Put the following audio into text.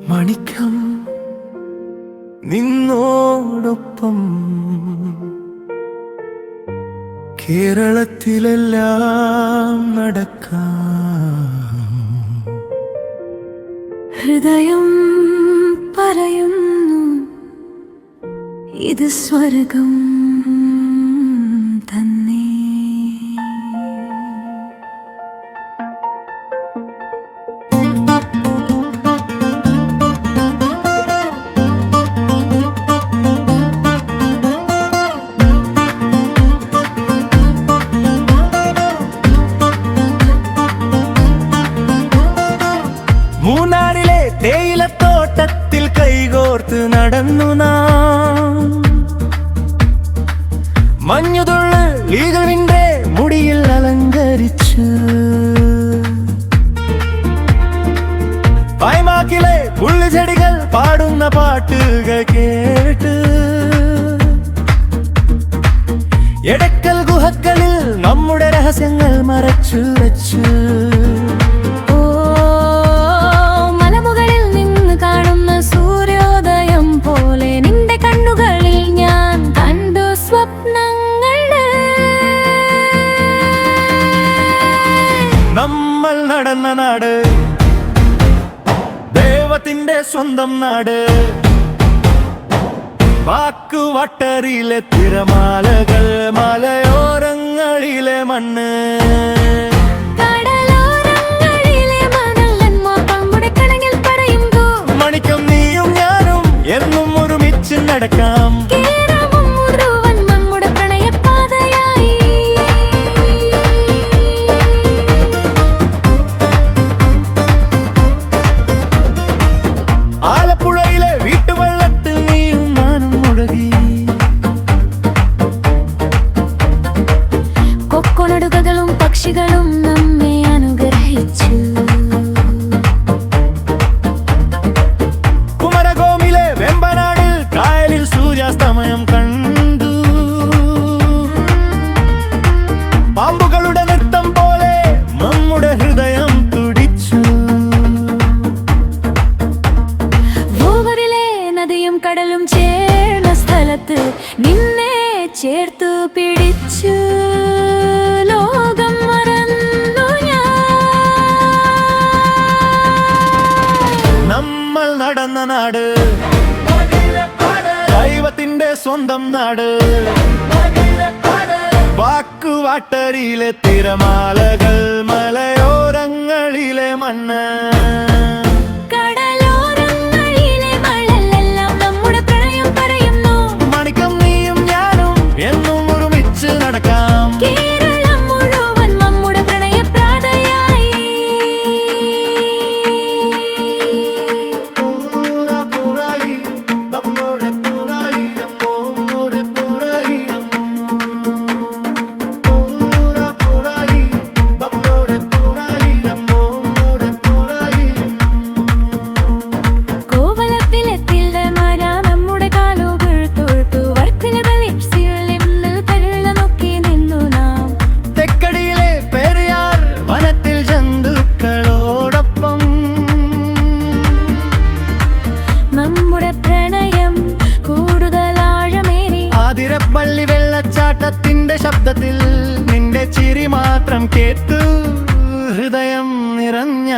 മണിക്കം നിന്നോടൊപ്പം കേരളത്തിലെല്ലാം നടക്കാം. ഹൃദയം പറയുന്നു ഇത് സ്വർഗം തന്നെ. മൂന്നാറിലെ തേയിലത്തോട്ടത്തിൽ കൈകോർത്ത് നടന്നു നാം. മഞ്ഞുതുള്ളികളുടെ മുടിയിൽ അലങ്കരിച്ചു പൈമാക്കിലെ പുള്ളിച്ചെടികൾ പാടുന്ന പാട്ടുകൾ കേട്ട് എടക്കൽ ഗുഹകളിൽ നമ്മുടെ രഹസ്യങ്ങൾ മറച്ചു വച്ചു. നമ്മൾ നടന്ന നാട് ദൈവത്തിന്റെ സ്വന്തം നാട്. വാക്കുവട്ടറിയിലെ തിരമാലകൾ, മലയോരങ്ങളിലെ മണ്ണ്, മണിക്കം നീയും ഞാനും എന്നും ഒരുമിച്ച് നടക്കാം. ആലപ്പുഴയിലെ വീട്ടുവെള്ളത്തിൽ നീയും നാനും മുഴുകി. കൊക്കോണടുകളും പക്ഷികളും നമ്മെ അനുഗ്രഹിച്ചു. കുമരകോമിലെ വെമ്പനാടിൽ കായലിൽ സൂര്യാസ്തമയം കണ്ടു. പാമ്പുകളുടെ നൃത്തം പോലെ നമ്മുടെ ഹൃദയം തുടിച്ചു. നദിയും കടലും ചേർന്ന സ്ഥലത്ത് നിന്നെ ചേർത്തു പിടിച്ചു. ലോകം മറന്നു നമ്മൾ നടന്ന നാട് ദൈവത്തിന്റെ സ്വന്തം നാട്. വാക്കുവാട്ടരിയിലെ തിരമാലകൾ, മലയോരങ്ങളിലെ മണ്ണ്, പള്ളി വെള്ളച്ചാട്ടത്തിന്റെ ശബ്ദത്തിൽ നിന്റെ ചിരി മാത്രം കേട്ടു ഹൃദയം നിറഞ്ഞ